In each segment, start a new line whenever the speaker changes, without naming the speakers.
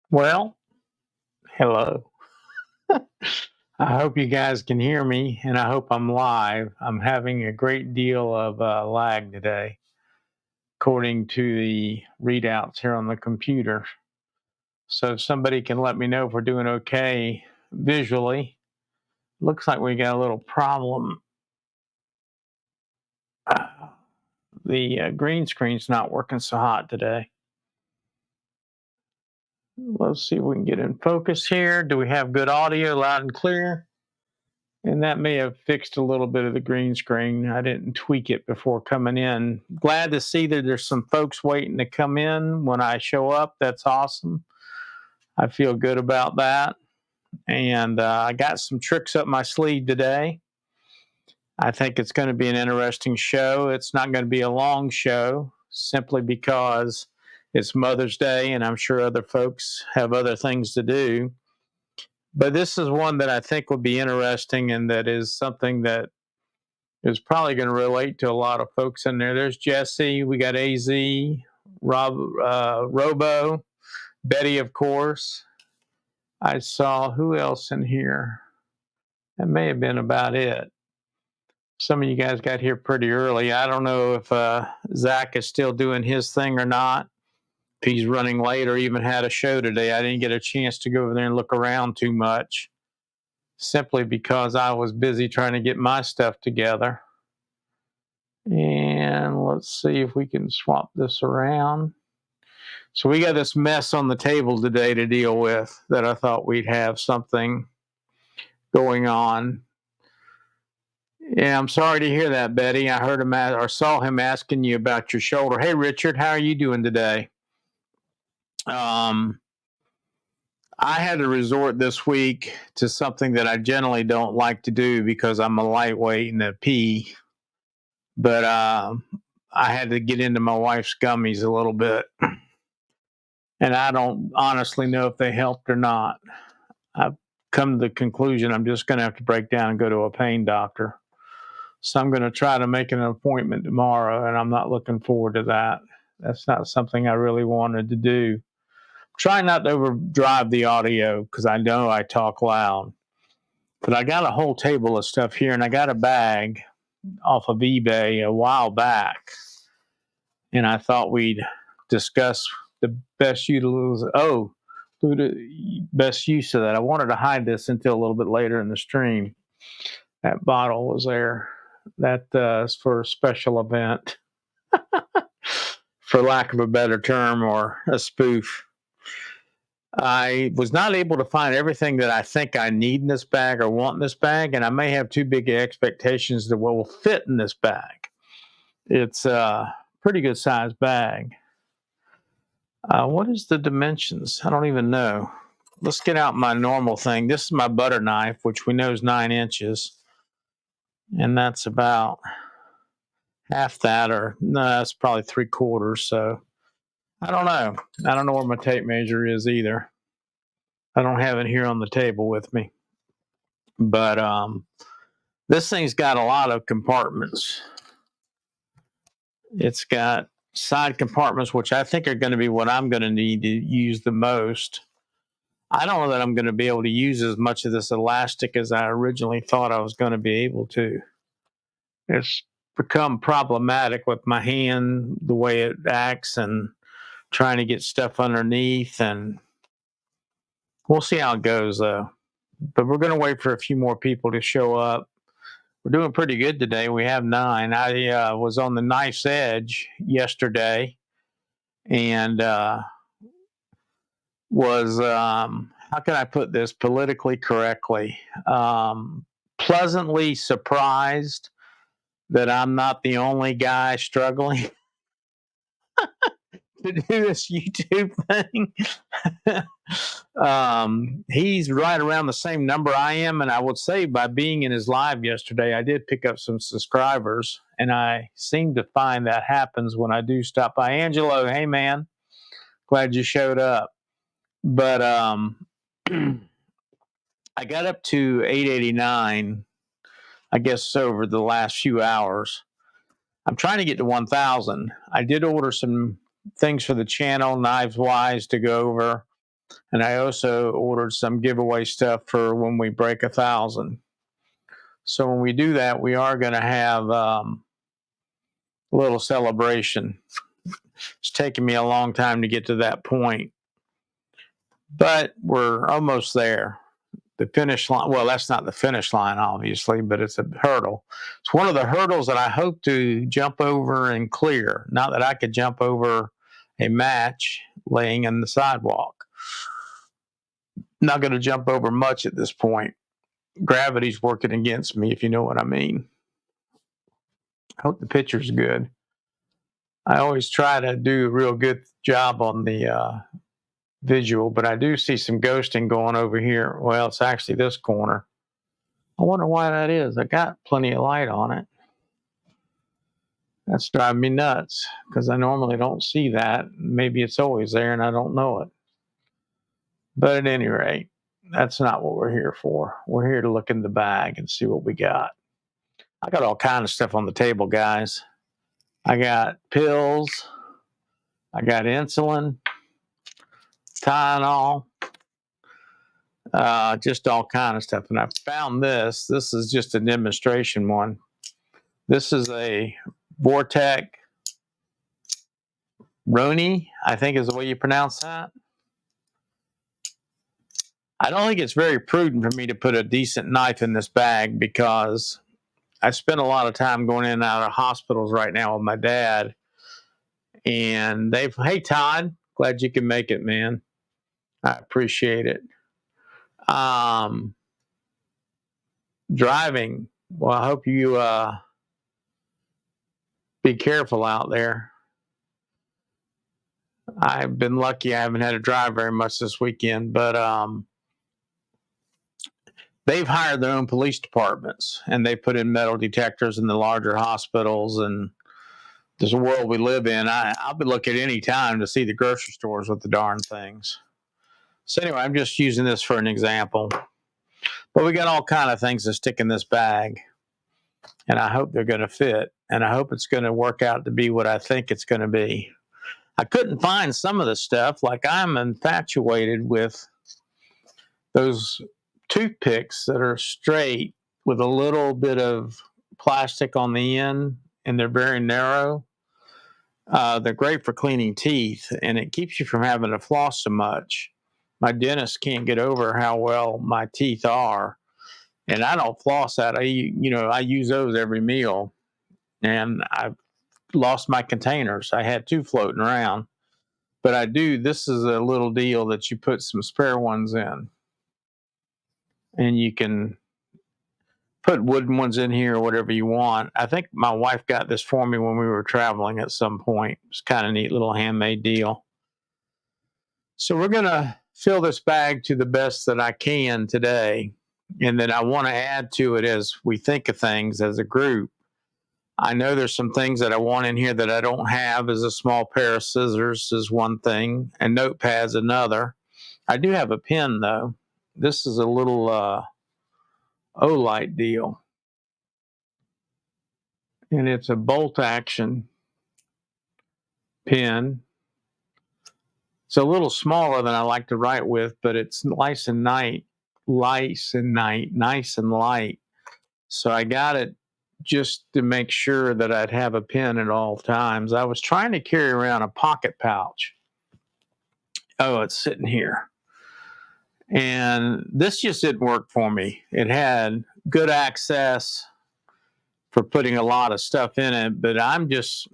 Well, hello. I hope you guys can hear me and I hope I'm live. I'm having a great deal of lag today, according to the readouts here on the computer. So if somebody can let me know if we're doing okay visually. Looks like we got a little problem. The green screen's not working so hot today. Let's see if we can get in focus here. Do we have good audio, loud and clear? And that may have fixed a little bit of the green screen. I didn't tweak it before coming in. Glad to see that there's some folks waiting to come in when I show up. That's awesome. I feel good about that. And I got some tricks up my sleeve today. I think it's going to be an interesting show. It's not going to be a long show simply because it's Mother's Day and I'm sure other folks have other things to do. But this is one that I think will be interesting and that is something that is probably going to relate to a lot of folks in there. There's Jesse, we got AZ, Robo, Betty, of course. I saw who else in here. That may have been about it. Some of you guys got here pretty early. I don't know if Zach is still doing his thing or not. If he's running late or even had a show today, I didn't get a chance to go over there and look around too much, simply because I was busy trying to get my stuff together. And let's see if we can swap this around. So we got this mess on the table today to deal with that I thought we'd have something going on. Yeah, I'm sorry to hear that, Betty. I heard him or saw him asking you about your shoulder. Hey, Richard, how are you doing today? I had to resort this week to something that I generally don't like to do because I'm a lightweight and a pee. But I had to get into my wife's gummies a little bit. And I don't honestly know if they helped or not. I've come to the conclusion I'm just going to have to break down and go to a pain doctor. So I'm going to try to make an appointment tomorrow, and I'm not looking forward to that. That's not something I really wanted to do. Try not to overdrive the audio because I know I talk loud. But I got a whole table of stuff here, and I got a bag off of eBay a while back. And I thought we'd discuss the best best use of that. I wanted to hide this until a little bit later in the stream. That bottle was there. That is for a special event, for lack of a better term, or a spoof. I was not able to find everything that I think I need in this bag or want in this bag, and I may have too big expectations that what will fit in this bag. It's a pretty good sized bag. What is the dimensions? I don't even know. Let's get out my normal thing. This is my butter knife, which we know is 9 inches. And that's about half that, or no, that's probably 3/4. So I don't know. I don't know where my tape measure is either. I don't have it here on the table with me. But this thing's got a lot of compartments. It's got side compartments, which I think are going to be what I'm going to need to use the most. I don't know that I'm going to be able to use as much of this elastic as I originally thought I was going to be able to. It's become problematic with my hand, the way it acts, and trying to get stuff underneath. And we'll see how it goes, though. But we're going to wait for a few more people to show up. We're doing pretty good today. We have 9. I was on the knife's edge yesterday and was, how can I put this politically correctly? Pleasantly surprised that I'm not the only guy struggling to do this YouTube thing. He's right around the same number I am, and I would say by being in his live yesterday, I did pick up some subscribers, and I seem to find that happens when I do stop by. Angelo, hey man, glad you showed up. But I got up to 889, I guess, over the last few hours. I'm trying to get to 1,000. I did order some things for the channel, knives wise, to go over. And I also ordered some giveaway stuff for when we break 1,000. So when we do that, we are going to have a little celebration. It's taken me a long time to get to that point, but we're almost there. The finish line, well, that's not the finish line, obviously, but it's a hurdle. It's one of the hurdles that I hope to jump over and clear. Not that I could jump over a match laying in the sidewalk. Not going to jump over much at this point. Gravity's working against me, if you know what I mean. I hope the picture's good. I always try to do a real good job on the visual, but I do see some ghosting going over here. Well, it's actually this corner. I wonder why that is. I got plenty of light on it. That's driving me nuts because I normally don't see that. Maybe it's always there and I don't know it. But at any rate, that's not what we're here for. We're here to look in the bag and see what we got. I got all kind of stuff on the table, guys. I got pills. I got insulin, Tylenol, just all kind of stuff. And I found this. This is just a demonstration one. This is a Vortec Roni, I think is the way you pronounce that. I don't think it's very prudent for me to put a decent knife in this bag because I spend a lot of time going in and out of hospitals right now with my dad. And hey, Todd, glad you can make it, man. I appreciate it. Driving. Well, I hope you be careful out there. I've been lucky I haven't had to drive very much this weekend, but they've hired their own police departments and they put in metal detectors in the larger hospitals. And there's a world we live in. I'll be looking any time to see the grocery stores with the darn things. So anyway, I'm just using this for an example. But we got all kind of things to stick in this bag. And I hope they're going to fit. And I hope it's going to work out to be what I think it's going to be. I couldn't find some of the stuff. Like I'm infatuated with those toothpicks that are straight with a little bit of plastic on the end. And they're very narrow. They're great for cleaning teeth. And it keeps you from having to floss so much. My dentist can't get over how well my teeth are. And I don't floss that. I use those every meal. And I've lost my containers. I had 2 floating around. But I do. This is a little deal that you put some spare ones in. And you can put wooden ones in here or whatever you want. I think my wife got this for me when we were traveling at some point. It's kind of a neat little handmade deal. So we're going to fill this bag to the best that I can today. And then I want to add to it as we think of things as a group. I know there's some things that I want in here that I don't have. As a small pair of scissors is one thing, and notepad's another. I do have a pen, though. This is a little Olight deal. And it's a bolt action pen. It's a little smaller than I like to write with, but it's nice and light. Nice and light. So I got it just to make sure that I'd have a pen at all times. I was trying to carry around a pocket pouch. Oh, it's sitting here. And this just didn't work for me. It had good access for putting a lot of stuff in it, but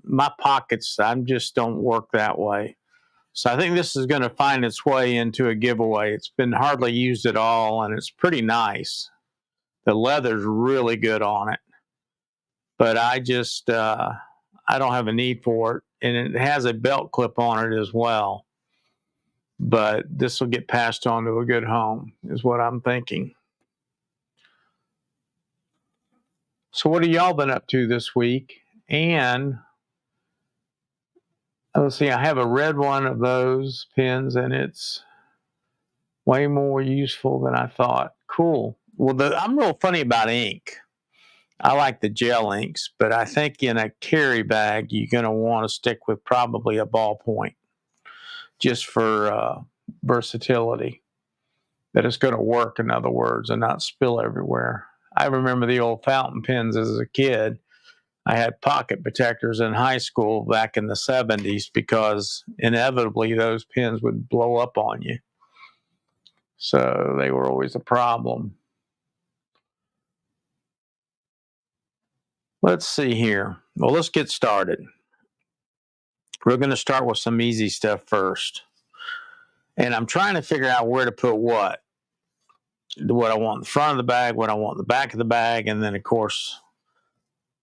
my pockets, just don't work that way. So I think this is going to find its way into a giveaway. It's been hardly used at all, and it's pretty nice. The leather's really good on it. But I don't have a need for it. And it has a belt clip on it as well. But this will get passed on to a good home, is what I'm thinking. So what have y'all been up to this week? And let's see, I have a red one of those pens, and it's way more useful than I thought. Cool. Well, I'm real funny about ink. I like the gel inks, but I think in a carry bag, you're going to want to stick with probably a ballpoint just for versatility, that it's going to work, in other words, and not spill everywhere. I remember the old fountain pens as a kid. I had pocket protectors in high school back in the 70s because inevitably those pens would blow up on you. So they were always a problem. Let's see here. Well, let's get started. We're going to start with some easy stuff first. And I'm trying to figure out where to put what I want in the front of the bag, what I want in the back of the bag, and then, of course,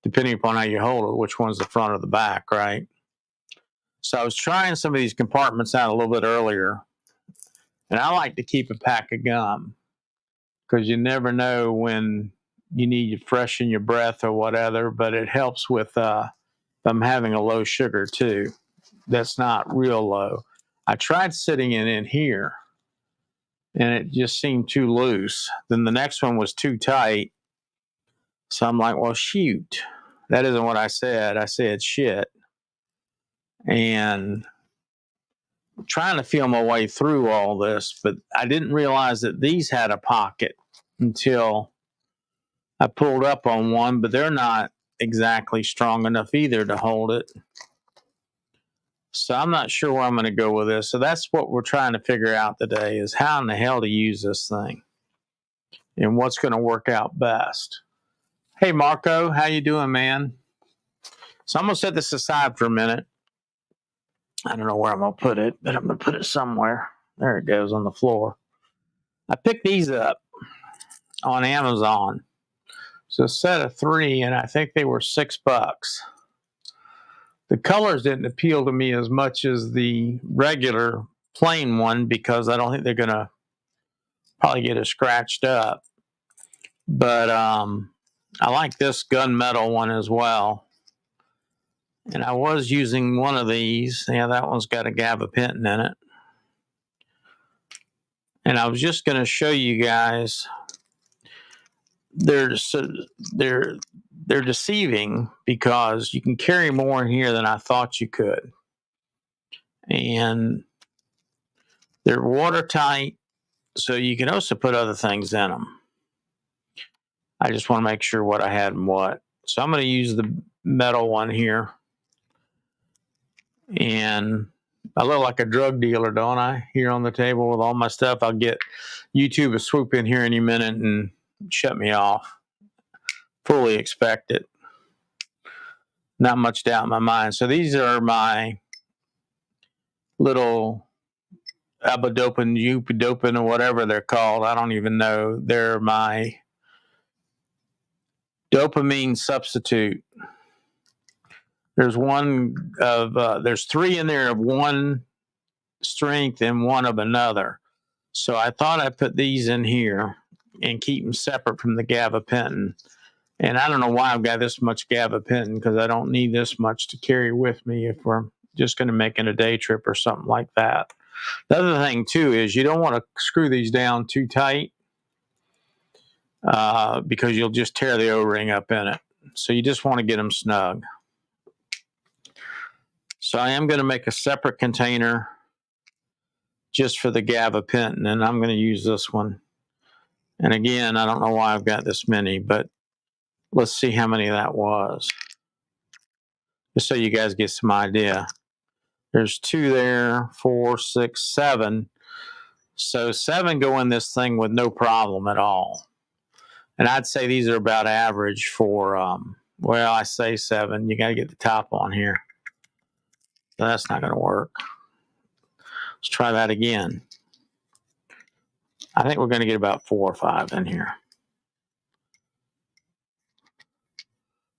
depending upon how you hold it, which one's the front or the back, right? So I was trying some of these compartments out a little bit earlier, and I like to keep a pack of gum because you never know when you need to freshen your breath or whatever, but it helps with if I'm having a low sugar too. That's not real low. I tried sitting it in here, and it just seemed too loose. Then the next one was too tight. So I'm like, well, shoot. That isn't what I said. I said shit. And I'm trying to feel my way through all this, but I didn't realize that these had a pocket until I pulled up on one, but they're not exactly strong enough either to hold it. So I'm not sure where I'm going to go with this. So that's what we're trying to figure out today, is how in the hell to use this thing and what's going to work out best. Hey, Marco, how you doing, man? So I'm going to set this aside for a minute. I don't know where I'm going to put it, but I'm going to put it somewhere. There it goes on the floor. I picked these up on Amazon. So a set of 3, and I think they were $6. The colors didn't appeal to me as much as the regular plain one because I don't think they're going to probably get it scratched up. But I like this gunmetal one as well. And I was using one of these. Yeah, that one's got a gabapentin in it. And I was just going to show you guys. They're deceiving because you can carry more in here than I thought you could. And they're watertight, so you can also put other things in them. I just want to make sure what I had and what. So I'm going to use the metal one here. And I look like a drug dealer, don't I? Here on the table with all my stuff. I'll get YouTube to swoop in here any minute and shut me off. Fully expect it. Not much doubt in my mind. So these are my little abodopin, upidopin, or whatever they're called. I don't even know. They're my dopamine substitute. There's there's 3 in there of one strength and one of another. So I thought I'd put these in here and keep them separate from the gabapentin. And I don't know why I've got this much gabapentin, because I don't need this much to carry with me if we're just going to make it a day trip or something like that. The other thing, too, is you don't want to screw these down too tight because you'll just tear the O-ring up in it. So you just want to get them snug. So I am going to make a separate container just for the gabapentin, and I'm going to use this one. And again, I don't know why I've got this many, but let's see how many that was, just so you guys get some idea. There's 2 there, 4, 6, 7. So 7 go in this thing with no problem at all. And I'd say these are about average for, well, I say 7. You got to get the top on here. So that's not going to work. Let's try that again. I think we're going to get about 4 or 5 in here.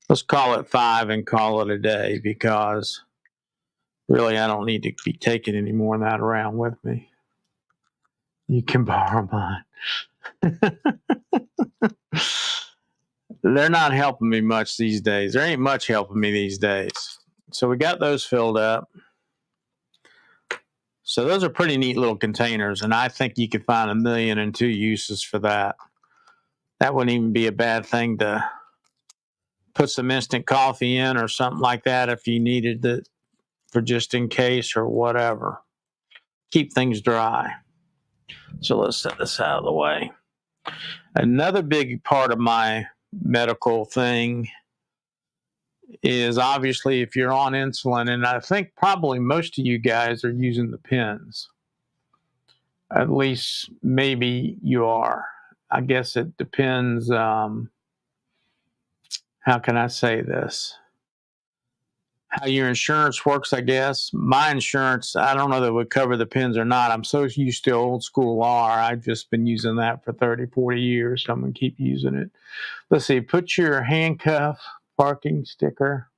Let's call it 5 and call it a day, because really I don't need to be taking any more than that around with me. You can borrow mine. They're not helping me much these days. There ain't much helping me these days. So we got those filled up. So those are pretty neat little containers, and I think you could find 1,000,002 uses for that. That wouldn't even be a bad thing to put some instant coffee in or something like that if you needed it for just in case or whatever. keep things dry. So let's set this out of the way. Another big part of my medical thing is obviously if you're on insulin, and I think probably most of you guys are using the pens. At least maybe you are. I guess it depends. How can I say this? How your insurance works, I guess. My insurance, I don't know that it would cover the pens or not. I'm so used to old school R. I've just been using that for 30, 40 years, so I'm going to keep using it. Let's see, put your handcuff parking sticker.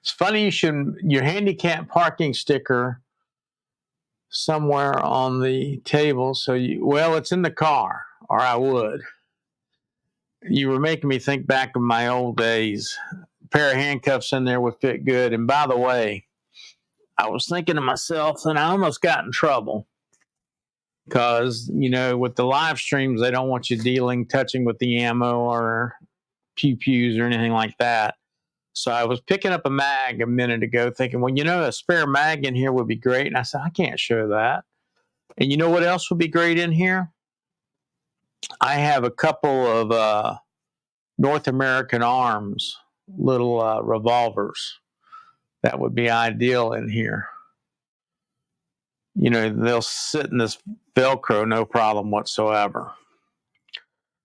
It's funny you should, your handicap parking sticker somewhere on the table. So well, it's in the car, or I would. You were making me think back of my old days. A pair of handcuffs in there would fit good. And by the way, I was thinking to myself, and I almost got in trouble because, with the live streams, they don't want you touching with the ammo or pew-pews or anything like that. So I was picking up a mag a minute ago thinking, well, a spare mag in here would be great. And I said, I can't show that. And you know what else would be great in here? I have a couple of North American Arms little revolvers. That would be ideal in here. They'll sit in this Velcro, no problem whatsoever.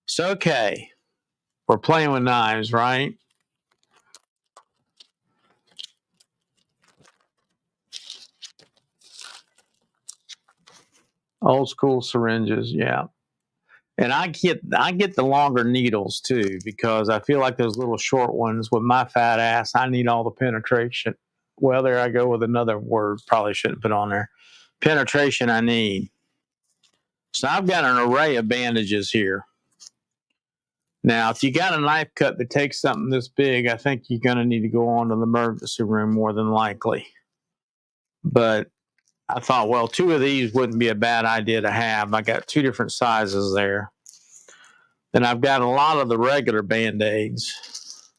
So, okay, we're playing with knives, right? Old school syringes, yeah. And I get the longer needles too, because I feel like those little short ones with my fat ass, I need all the penetration. Well, there I go with another word probably shouldn't put on there. Penetration I need. So I've got an array of bandages here. Now, if you got a knife cut that takes something this big, I think you're going to need to go on to the emergency room more than likely. But I thought, well, 2 of these wouldn't be a bad idea to have. I got 2 different sizes there. Then I've got a lot of the regular Band-Aids.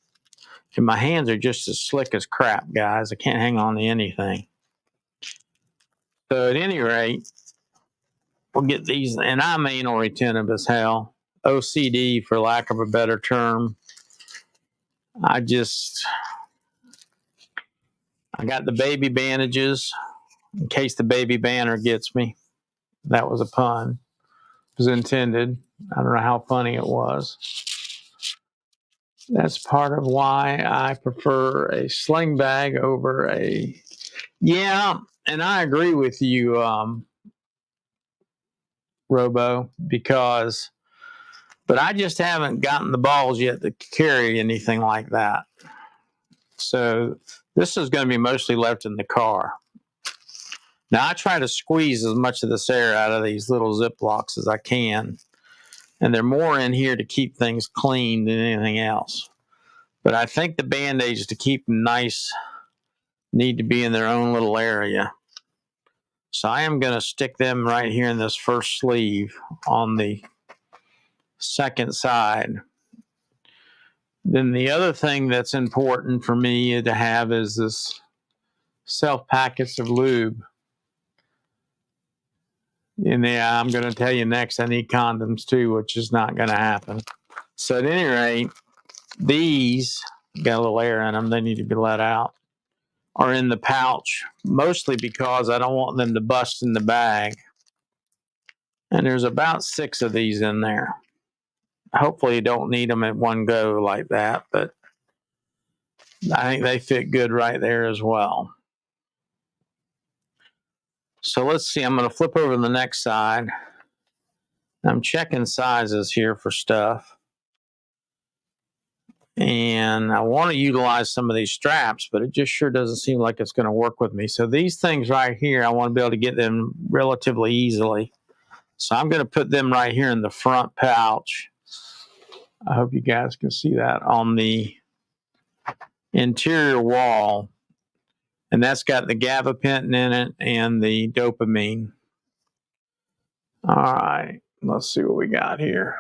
And my hands are just as slick as crap, guys. I can't hang on to anything. So at any rate, we'll get these. And I'm anal retentive as hell. OCD, for lack of a better term. I got the baby bandages in case the baby banner gets me. That was a pun. It was intended. I don't know how funny it was. That's part of why I prefer a sling bag over a... Yeah, and I agree with you, Robo, but I just haven't gotten the balls yet to carry anything like that. So this is going to be mostly left in the car. Now, I try to squeeze as much of this air out of these little Ziplocs as I can. And they're more in here to keep things clean than anything else. But I think the Band-Aids, to keep them nice, need to be in their own little area. So I am going to stick them right here in this first sleeve on the second side. Then the other thing that's important for me to have is this self-packets of lube. And yeah, I'm going to tell you next, I need condoms too, which is not going to happen. So at any rate, these got a little air in them. They need to be let out. Are in the pouch, mostly because I don't want them to bust in the bag. And there's about 6 of these in there. Hopefully you don't need them at one go like that, but I think they fit good right there as well. So let's see, I'm going to flip over to the next side. I'm checking sizes here for stuff. And I want to utilize some of these straps, but it just sure doesn't seem like it's going to work with me. So these things right here, I want to be able to get them relatively easily. So I'm going to put them right here in the front pouch. I hope you guys can see that on the interior wall. And that's got the gabapentin in it and the dopamine. All right, let's see what we got here.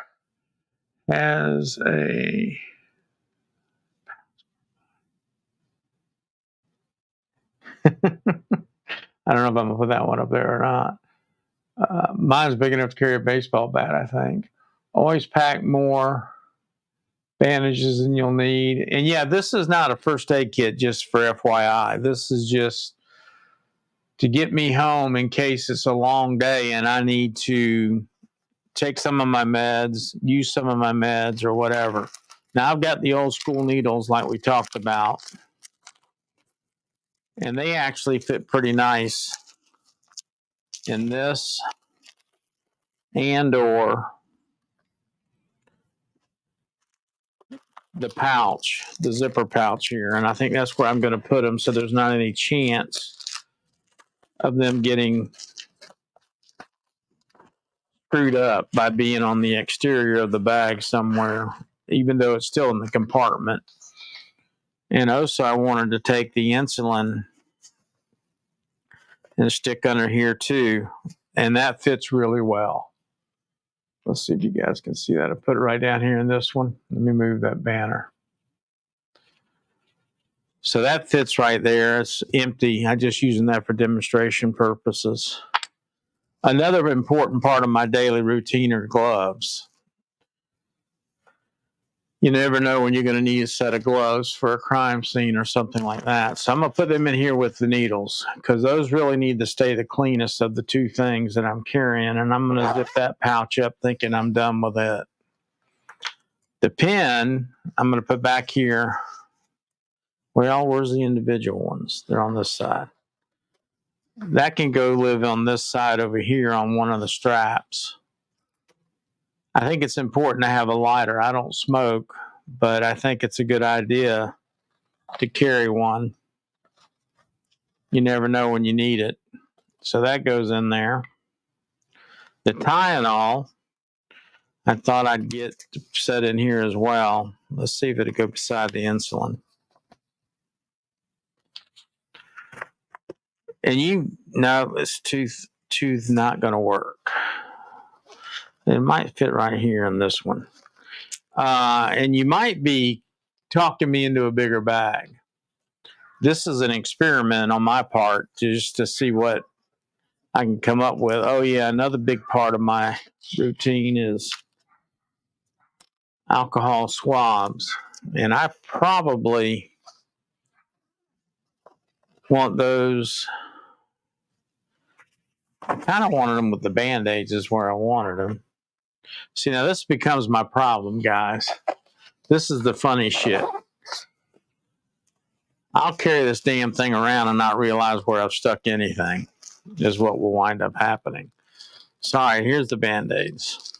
Has a... I don't know if I'm going to put that one up there or not. Mine's big enough to carry a baseball bat, I think. Always pack more bandages than you'll need. And yeah, this is not a first aid kit, just for FYI. This is just to get me home in case it's a long day and I need to take some of my meds, use some of my meds, or whatever. Now, I've got the old school needles like we talked about, and they actually fit pretty nice in this and or the pouch, the zipper pouch here. And I think that's where I'm going to put them so there's not any chance of them getting screwed up by being on the exterior of the bag somewhere, even though it's still in the compartment. And also, I wanted to take the insulin and stick under here too, and that fits really well. Let's see if you guys can see that. I put it right down here in this one. Let me move that banner. So that fits right there. It's empty. I'm just using that for demonstration purposes. Another important part of my daily routine are gloves. You never know when you're going to need a set of gloves for a crime scene or something like that. So I'm going to put them in here with the needles because those really need to stay the cleanest of the two things that I'm carrying. And I'm going to zip that pouch up thinking I'm done with it. The pen, I'm going to put back here. Well, where's the individual ones? They're on this side. That can go live on this side over here on one of the straps. I think it's important to have a lighter. I don't smoke, but I think it's a good idea to carry one. You never know when you need it. So that goes in there. The Tylenol, I thought I'd get set in here as well. Let's see if it'll go beside the insulin. And you know this tooth not going to work. It might fit right here in this one. And you might be talking me into a bigger bag. This is an experiment on my part just to see what I can come up with. Oh yeah, another big part of my routine is alcohol swabs. And I probably want those. I kind of wanted them with the Band-Aids is where I wanted them. See, now this becomes my problem, guys. This is the funny shit. I'll carry this damn thing around and not realize where I've stuck anything is what will wind up happening. Sorry, here's the Band-Aids.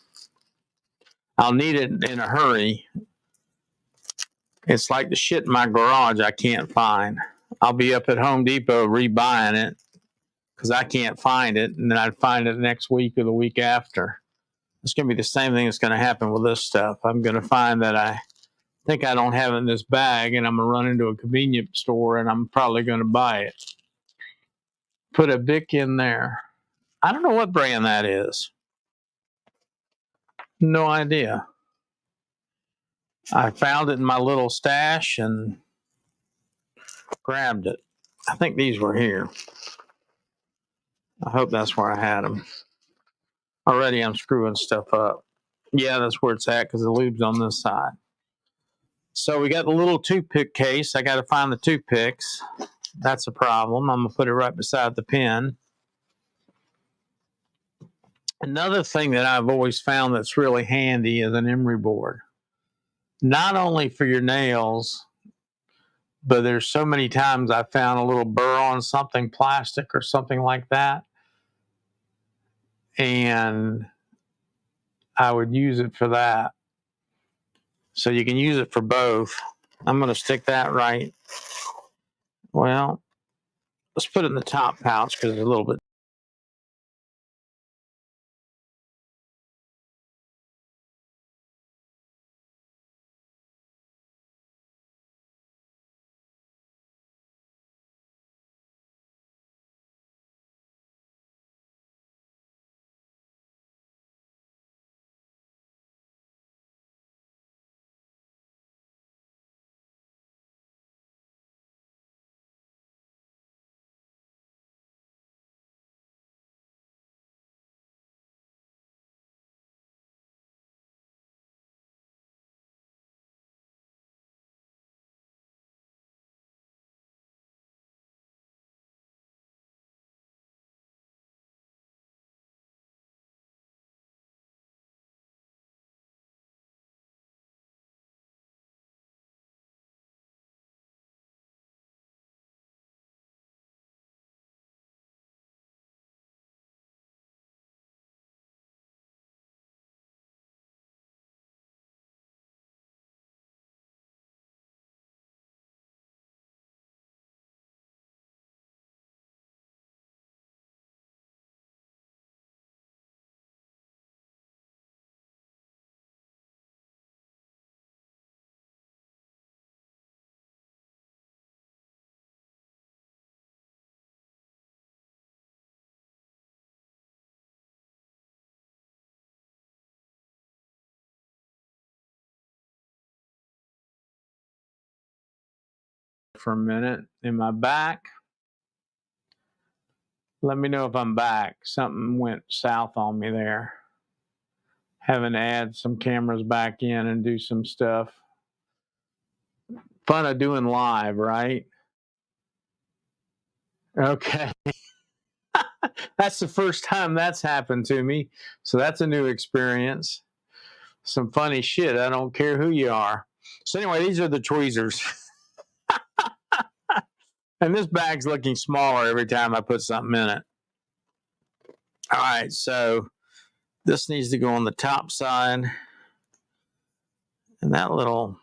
I'll need it in a hurry. It's like the shit in my garage I can't find. I'll be up at Home Depot rebuying it because I can't find it, and then I'd find it next week or the week after. It's going to be the same thing that's going to happen with this stuff. I'm going to find that I think I don't have it in this bag, and I'm going to run into a convenience store, and I'm probably going to buy it. Put a Bic in there. I don't know what brand that is. No idea. I found it in my little stash and grabbed it. I think these were here. I hope that's where I had them. Already I'm screwing stuff up. Yeah, that's where it's at because the lube's on this side. So we got the little toothpick case. I got to find the toothpicks. That's a problem. I'm going to put it right beside the pen. Another thing that I've always found that's really handy is an emery board. Not only for your nails, but there's so many times I found a little burr on something plastic or something like that. And I would use it for that. So you can use it for both. I'm going to stick that right. Well, let's put it in the top pouch because it's a little bit for a minute. Am I back? Let me know if I'm back. Something went south on me there. Having to add some cameras back in and do some stuff. Fun of doing live, right? Okay. That's the first time that's happened to me. So that's a new experience. Some funny shit. I don't care who you are. So anyway, these are the tweezers. And this bag's looking smaller every time I put something in it. All right, so this needs to go on the top side. And that little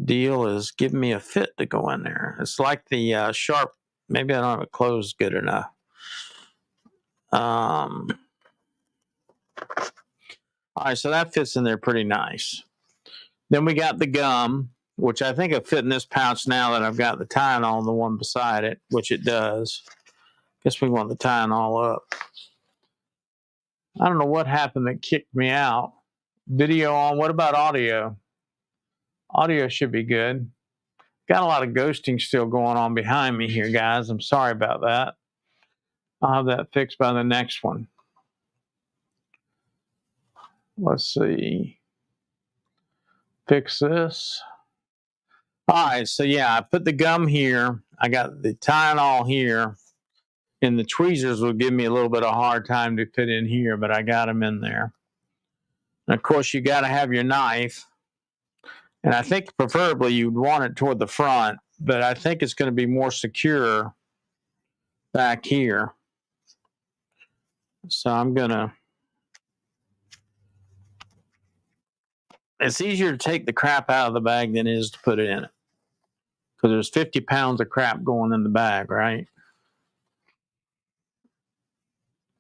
deal is giving me a fit to go in there. It's like the sharp. Maybe I don't have it closed good enough. All right, so that fits in there pretty nice. Then we got the gum, which I think will fit in this pouch now that I've got the Tylenol on the one beside it, which it does. Guess we want the Tylenol up. I don't know what happened that kicked me out. Video on. What about audio? Audio should be good. Got a lot of ghosting still going on behind me here, guys. I'm sorry about that. I'll have that fixed by the next one. Let's see. Fix this. All right, so yeah, I put the gum here. I got the Tylenol here. And the tweezers will give me a little bit of a hard time to fit in here, but I got them in there. And of course, you got to have your knife. And I think preferably you'd want it toward the front, but I think it's going to be more secure back here. So I'm going to... It's easier to take the crap out of the bag than it is to put it in it. Because there's 50 pounds of crap going in the bag, right?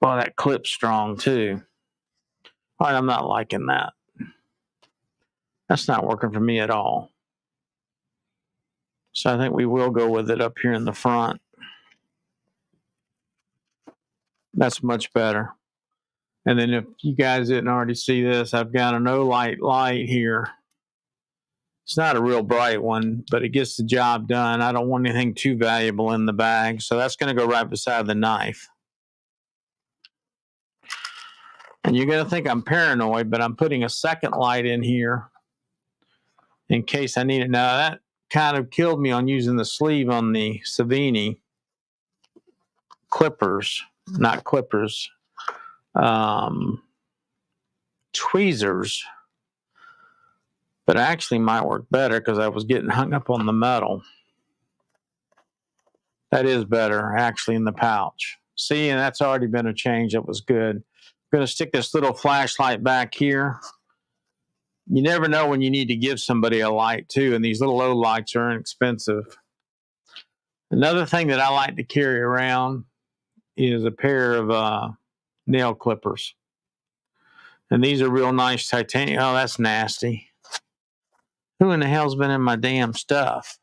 Well, that clip's strong too. All right, I'm not liking that. That's not working for me at all. So I think we will go with it up here in the front. That's much better. And then if you guys didn't already see this, I've got an Olight light here. It's not a real bright one, but it gets the job done. I don't want anything too valuable in the bag, so that's going to go right beside the knife. And you're going to think I'm paranoid, but I'm putting a second light in here in case I need it. Now, that kind of killed me on using the sleeve on the Savini clippers, not clippers, tweezers. But it actually might work better because I was getting hung up on the metal. That is better, actually, in the pouch. See, and that's already been a change that was good. I'm going to stick this little flashlight back here. You never know when you need to give somebody a light, too, and these little low lights are inexpensive. Another thing that I like to carry around is a pair of nail clippers. And these are real nice titanium. Oh, that's nasty. Who in the hell's been in my damn stuff?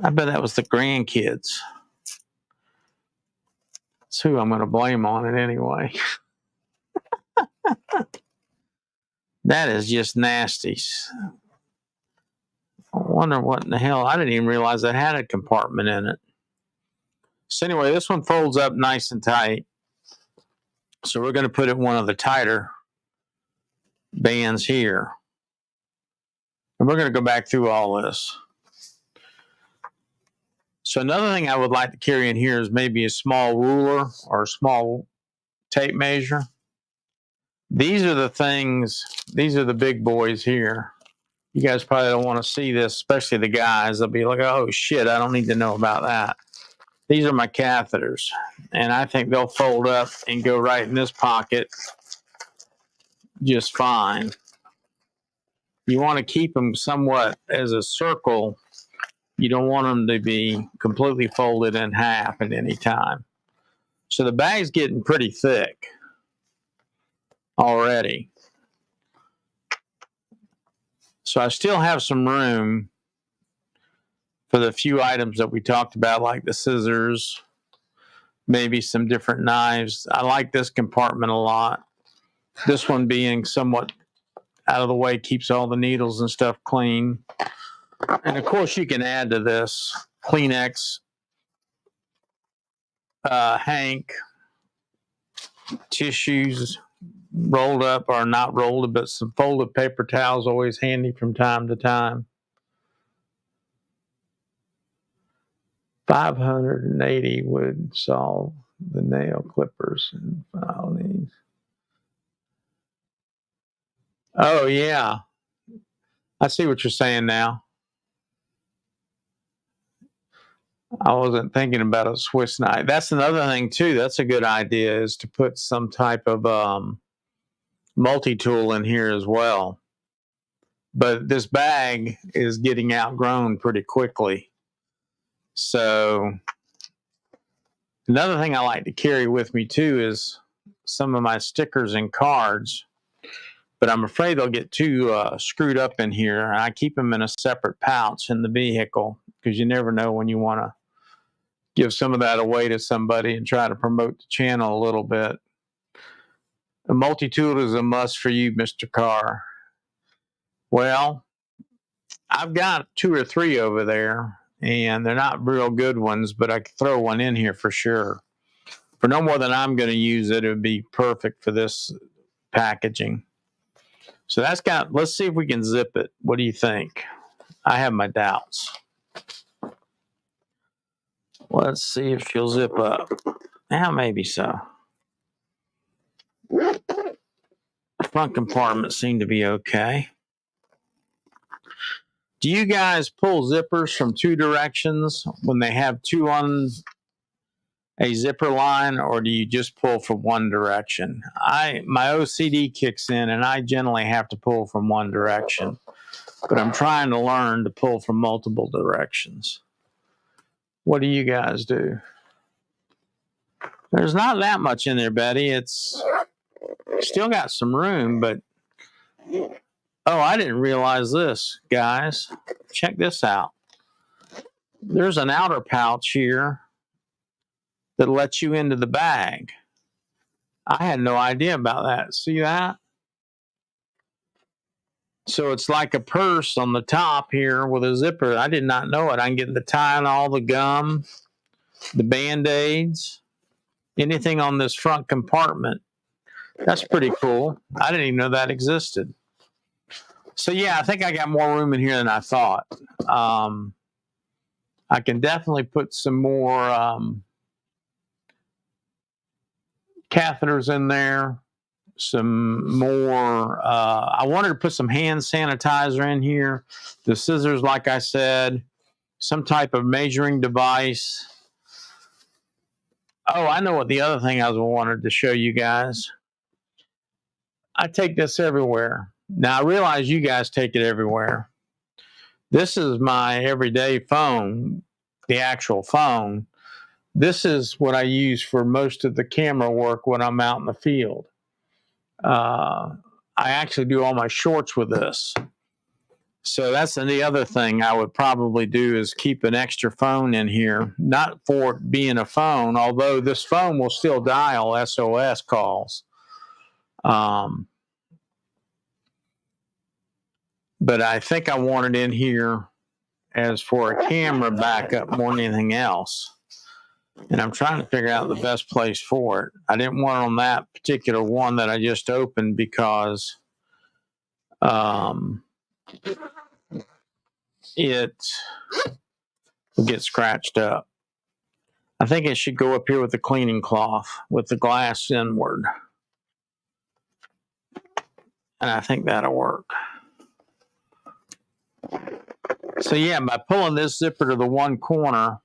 I bet that was the grandkids. That's who I'm going to blame on it anyway. That is just nasty. I wonder what in the hell. I didn't even realize that had a compartment in it. So anyway, this one folds up nice and tight. So we're going to put it in one of the tighter bands here. And we're going to go back through all this. So another thing I would like to carry in here is maybe a small ruler or a small tape measure. These are the things, these are the big boys here. You guys probably don't want to see this, especially the guys. They'll be like, oh shit, I don't need to know about that. These are my catheters, and I think they'll fold up and go right in this pocket just fine. You want to keep them somewhat as a circle. You don't want them to be completely folded in half at any time. So the bag's getting pretty thick already. So I still have some room for the few items that we talked about, like the scissors, maybe some different knives. I like this compartment a lot. This one being somewhat out of the way keeps all the needles and stuff clean. And of course, you can add to this Kleenex, hank, tissues, rolled up or not rolled, but some folded paper towels always handy from time to time. 580 would solve the nail clippers and filings. Oh yeah, I see what you're saying now. I wasn't thinking about a Swiss knife. That's another thing too. That's a good idea, is to put some type of multi-tool in here as well. But this bag is getting outgrown pretty quickly. So another thing I like to carry with me too is some of my stickers and cards. But I'm afraid they'll get too screwed up in here. I keep them in a separate pouch in the vehicle, because you never know when you want to give some of that away to somebody and try to promote the channel a little bit. A multi-tool is a must for you, Mr. Carr. Well, I've got 2 or 3 over there, and they're not real good ones, but I could throw one in here for sure. For no more than I'm going to use it, it would be perfect for this packaging. So that's got, let's see if we can zip it. What do you think? I have my doubts. Let's see if she'll zip up. Now, maybe so. The front compartment seemed to be okay. Do you guys pull zippers from 2 directions when they have 2 on a zipper line, or do you just pull from one direction? My OCD kicks in, and I generally have to pull from one direction, but I'm trying to learn to pull from multiple directions. What do you guys do? There's not that much in there, Betty. It's still got some room, but oh, I didn't realize this, guys. Check this out. There's an outer pouch here that lets you into the bag. I had no idea about that. See that? So it's like a purse on the top here with a zipper. I did not know it. I can get the tie and all the gum, the Band-Aids, anything on this front compartment. That's pretty cool. I didn't even know that existed. So yeah, I think I got more room in here than I thought. I can definitely put some more catheters in there. Some more, I wanted to put some hand sanitizer in here, the scissors, like I said, some type of measuring device. Oh, I know what the other thing I wanted to show you guys. I take this everywhere. Now, I realize you guys take it everywhere. This is my everyday phone, the actual phone. This is what I use for most of the camera work when I'm out in the field. I actually do all my shorts with this. So that's the other thing I would probably do, is keep an extra phone in here. Not for it being a phone, although this phone will still dial SOS calls. But I think I want it in here as for a camera backup more than anything else. And I'm trying to figure out the best place for it. I didn't want it on that particular one that I just opened, because it will get scratched up. I think it should go up here with the cleaning cloth with the glass inward. And I think that'll work. So yeah, by pulling this zipper to the one corner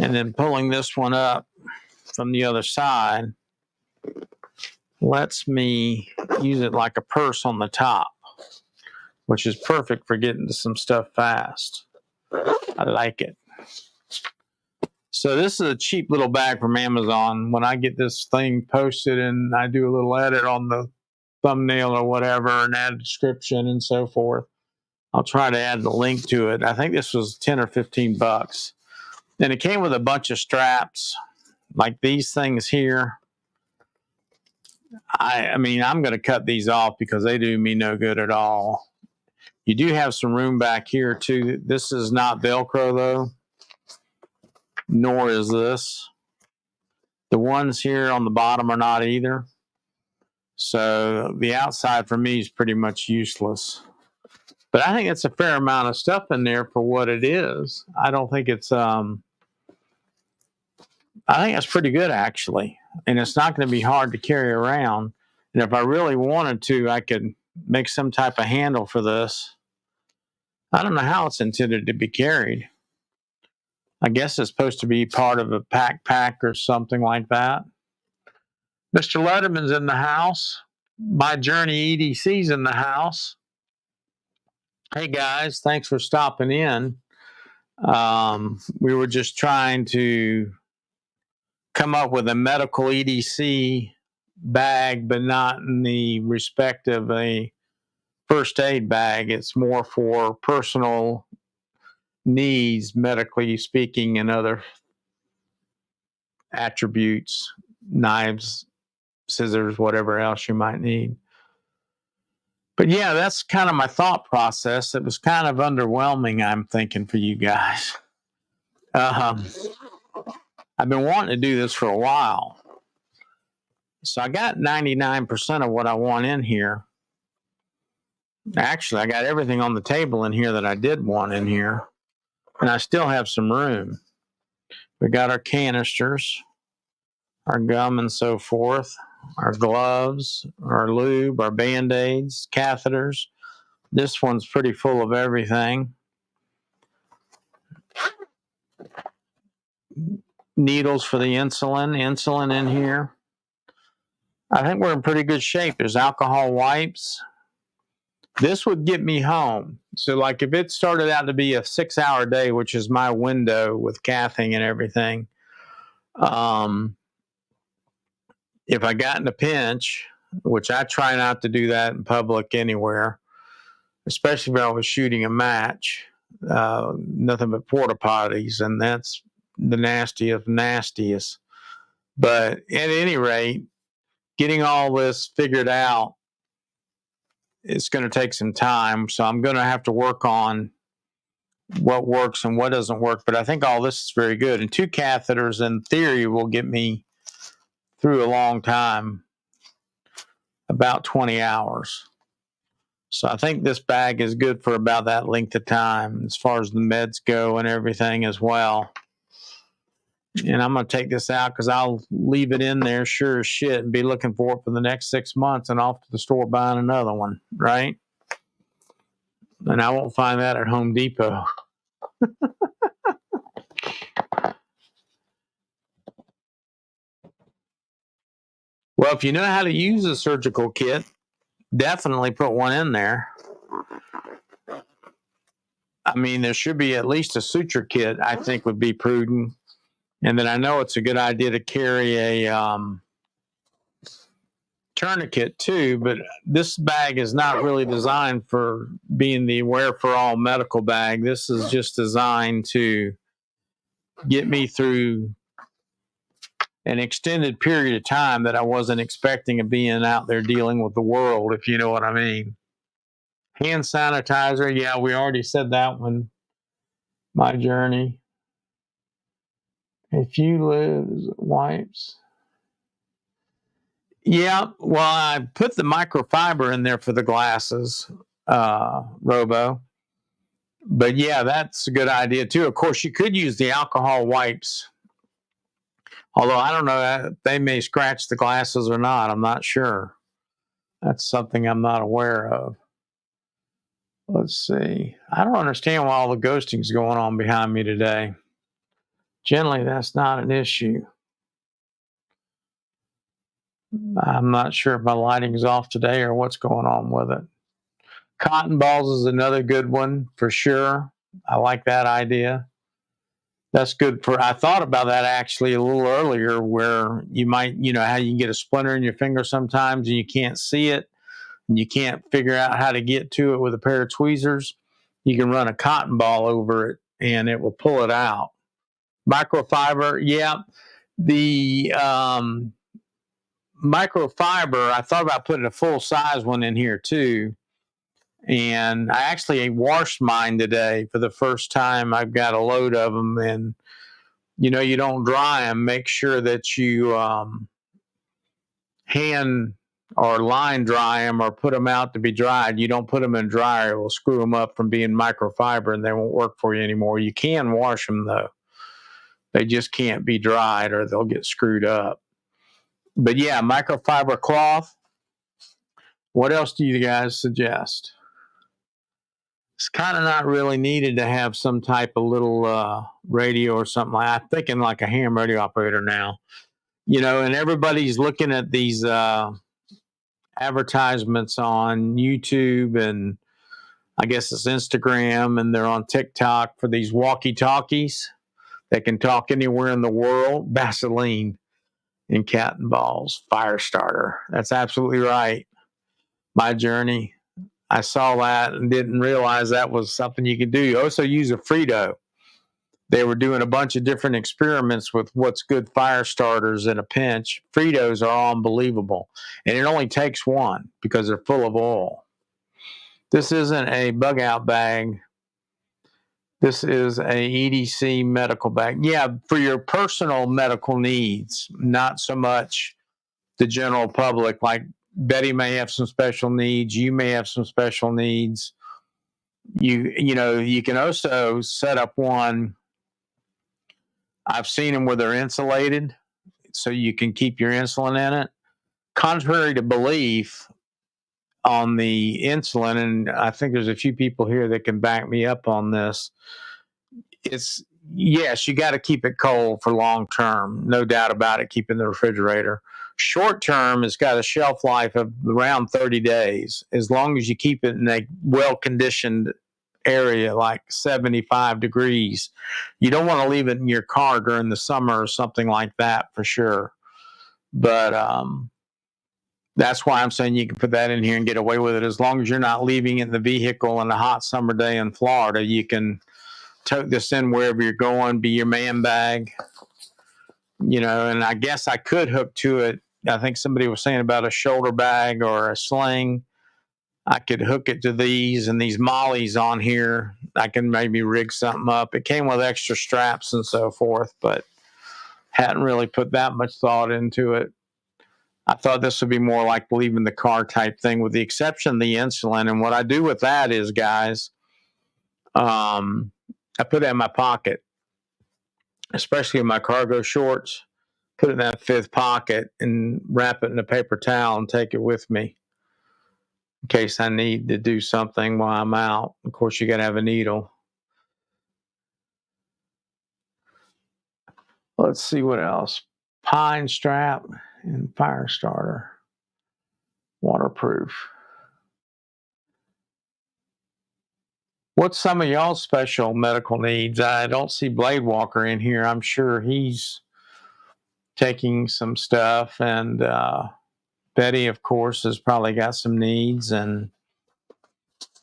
and then pulling this one up from the other side, lets me use it like a purse on the top, which is perfect for getting to some stuff fast. I like it. So this is a cheap little bag from Amazon. When I get this thing posted and I do a little edit on the thumbnail or whatever and add a description and so forth, I'll try to add the link to it. I think this was 10 or 15 bucks. And it came with a bunch of straps like these things here. I mean, I'm going to cut these off because they do me no good at all. You do have some room back here too. This is not Velcro though, nor is this. The ones here on the bottom are not either. So the outside for me is pretty much useless. But I think it's a fair amount of stuff in there for what it is. I don't think it's I think it's pretty good actually. And it's not going to be hard to carry around. And if I really wanted to, I could make some type of handle for this. I don't know how it's intended to be carried. I guess it's supposed to be part of a backpack or something like that. Mr. Letterman's in the house. My Journey EDC's in the house. Hey guys, thanks for stopping in. We were just trying to come up with a medical EDC bag, but not in the respect of a first aid bag. It's more for personal needs, medically speaking, and other attributes, knives, scissors, whatever else you might need. But yeah, that's kind of my thought process. It was kind of underwhelming, I'm thinking, for you guys. I've been wanting to do this for a while. So I got 99% of what I want in here. Actually, I got everything on the table in here that I did want in here. And I still have some room. We got our canisters, our gum and so forth, our gloves, our lube, our Band-Aids, catheters. This one's pretty full of everything. Needles for the insulin in here. I think we're in pretty good shape. There's alcohol wipes. This would get me home. So like if it started out to be a 6-hour day, which is my window with cathing and everything, if I got in a pinch, which I try not to do that in public anywhere, especially if I was shooting a match, nothing but porta potties, and that's the nastiest. But at any rate, getting all this figured out, it's going to take some time. So I'm going to have to work on what works and what doesn't work. But I think all this is very good. And 2 catheters, in theory, will get me through a long time, about 20 hours. So I think this bag is good for about that length of time as far as the meds go and everything as well. And I'm going to take this out because I'll leave it in there sure as shit and be looking for it for the next 6 months and off to the store buying another one, right? And I won't find that at Home Depot. Well, if you know how to use a surgical kit, definitely put one in there. I mean, there should be at least a suture kit, I think would be prudent. And then I know it's a good idea to carry a tourniquet too, but this bag is not really designed for being the wear for all medical bag. This is just designed to get me through an extended period of time that I wasn't expecting of being out there dealing with the world, if you know what I mean. Hand sanitizer, yeah, we already said that one. My Journey. A few lives, wipes. Yeah, well, I put the microfiber in there for the glasses, Robo. But yeah, that's a good idea too. Of course, you could use the alcohol wipes. Although I don't know, they may scratch the glasses or not. I'm not sure. That's something I'm not aware of. Let's see. I don't understand why all the ghosting is going on behind me today. Generally, that's not an issue. I'm not sure if my lighting is off today or what's going on with it. Cotton balls is another good one for sure. I like that idea. That's good for, I thought about that actually a little earlier where you might, you know, how you can get a splinter in your finger sometimes and you can't see it and you can't figure out how to get to it with a pair of tweezers. You can run a cotton ball over it and it will pull it out. Microfiber, yeah. The microfiber, I thought about putting a full size one in here too. And I actually washed mine today for the first time. I've got a load of them, and you don't dry them. Make sure that you hand or line dry them or put them out to be dried. You don't put them in dryer; it will screw them up from being microfiber, and they won't work for you anymore. You can wash them though; they just can't be dried, or they'll get screwed up. But yeah, microfiber cloth. What else do you guys suggest? It's kind of not really needed to have some type of little radio or something like. I'm thinking like a ham radio operator now, and everybody's looking at these advertisements on YouTube, and I guess it's Instagram, and they're on TikTok for these walkie-talkies that can talk anywhere in the world. Vaseline and cat and balls, fire starter. That's absolutely right. My journey. I saw that and didn't realize that was something you could do. You also use a Frito. They were doing a bunch of different experiments with what's good fire starters in a pinch. Fritos are unbelievable. And it only takes one because they're full of oil. This isn't a bug out bag. This is a EDC medical bag. Yeah, for your personal medical needs, not so much the general public. Like Betty may have some special needs. You may have some special needs. You can also set up one. I've seen them where they're insulated, so you can keep your insulin in it. Contrary to belief on the insulin, and I think there's a few people here that can back me up on this. Yes, you got to keep it cold for long term, no doubt about it. Keep in the refrigerator. Short term, it's got a shelf life of around 30 days, as long as you keep it in a well conditioned area like 75 degrees. You don't want to leave it in your car during the summer or something like that for sure. But that's why I'm saying you can put that in here and get away with it. As long as you're not leaving it in the vehicle on a hot summer day in Florida, you can tote this in wherever you're going, be your man bag. And I guess I could hook to it. I think somebody was saying about a shoulder bag or a sling. I could hook it to these and these mollies on here. I can maybe rig something up. It came with extra straps and so forth, but hadn't really put that much thought into it. I thought this would be more like leaving the car type thing, with the exception of the insulin. And what I do with that is, guys, I put it in my pocket, especially in my cargo shorts. Put it in that fifth pocket and wrap it in a paper towel and take it with me in case I need to do something while I'm out. Of course, you got to have a needle. Let's see what else. Pine strap and fire starter. Waterproof. What's some of y'all's special medical needs? I don't see Blade Walker in here. I'm sure he's taking some stuff. And Betty, of course, has probably got some needs. And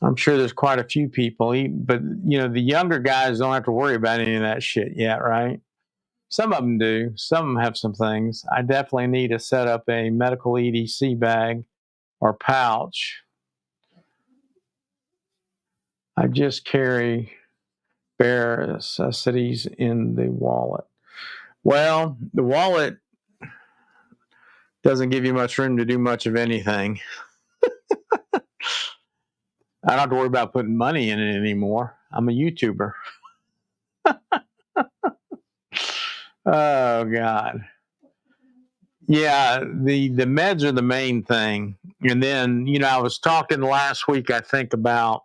I'm sure there's quite a few people. But, the younger guys don't have to worry about any of that shit yet, right? Some of them do. Some of them have some things. I definitely need to set up a medical EDC bag or pouch. I just carry bare necessities in the wallet. Well, the wallet doesn't give you much room to do much of anything. I don't have to worry about putting money in it anymore. I'm a YouTuber. Oh, God. Yeah, the meds are the main thing. And then, I was talking last week, I think, about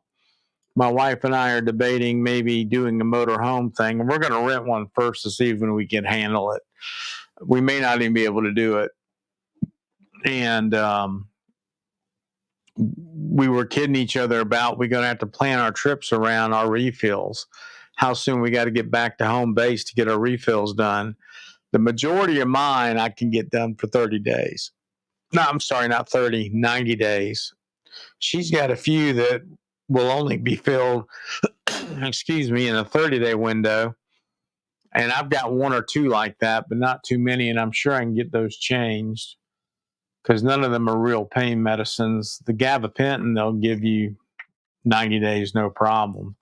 my wife and I are debating maybe doing a motorhome thing. And we're going to rent one first to see if we can handle it. We may not even be able to do it. And we were kidding each other about we're going to have to plan our trips around our refills. How soon we got to get back to home base to get our refills done. The majority of mine I can get done for 30 days. No, I'm sorry, not 30, 90 days. She's got a few that will only be filled, excuse me, in a 30-day window. And I've got one or two like that, but not too many. And I'm sure I can get those changed because none of them are real pain medicines. The gabapentin they'll give you 90 days, no problem.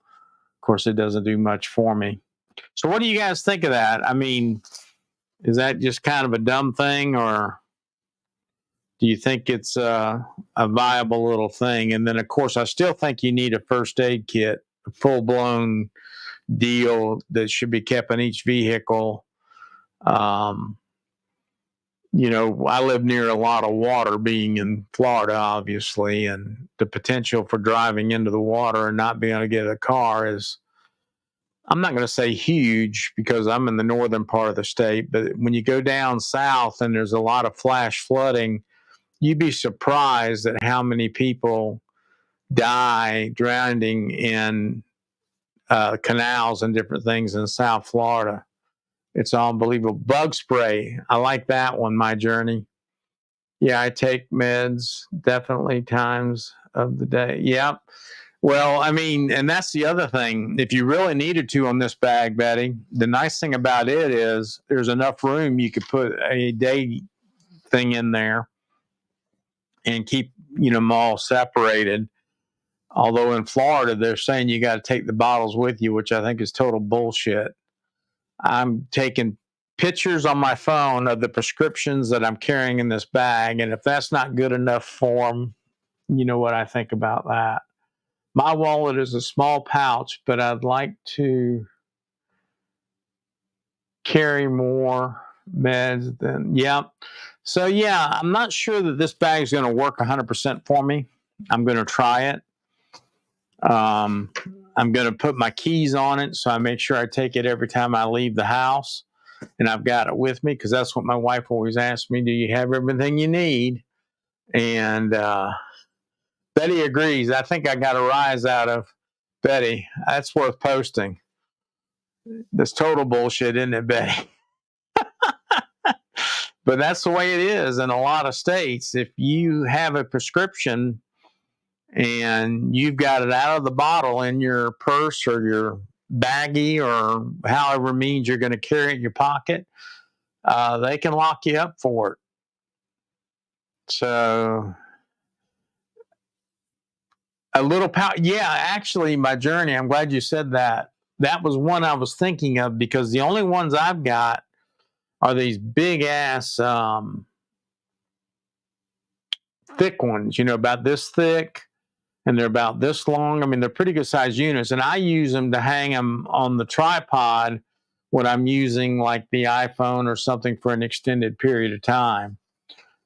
Of course, it doesn't do much for me. So what do you guys think of that? I mean, is that just kind of a dumb thing, or do you think it's a viable little thing? And then, of course, I still think you need a first aid kit, a full-blown deal that should be kept in each vehicle. You know, I live near a lot of water, being in Florida, obviously, and the potential for driving into the water and not being able to get a car is, I'm not going to say huge because I'm in the northern part of the state, but when you go down south and there's a lot of flash flooding, you'd be surprised at how many people die drowning in canals and different things in South Florida. It's unbelievable. Bug spray. I like that one, my journey. Yeah, I take meds definitely times of the day. Yep. Well, I mean, and that's the other thing. If you really needed to on this bag, Betty, the nice thing about it is there's enough room you could put a day thing in there and keep, you know, them all separated. Although in Florida, they're saying you got to take the bottles with you, which I think is total bullshit. I'm taking pictures on my phone of the prescriptions that I'm carrying in this bag. And if that's not good enough for them, you know what I think about that. My wallet is a small pouch, but I'd like to carry more meds than, yeah. So, yeah, I'm not sure that this bag is going to work 100% for me. I'm going to try it. I'm going to put my keys on it, so I make sure I take it every time I leave the house. And I've got it with me because that's what my wife always asks me, do you have everything you need? And Betty agrees. I think I got a rise out of Betty. That's worth posting. That's total bullshit, isn't it, Betty? But that's the way it is in a lot of states. If you have a prescription and you've got it out of the bottle in your purse or your baggie or however means you're going to carry it in your pocket, they can lock you up for it. So a little yeah, actually, my journey, I'm glad you said that. That was one I was thinking of because the only ones I've got are these big ass thick ones, you know, about this thick, and they're about this long. I mean, they're pretty good sized units, and I use them to hang them on the tripod when I'm using like the iPhone or something for an extended period of time.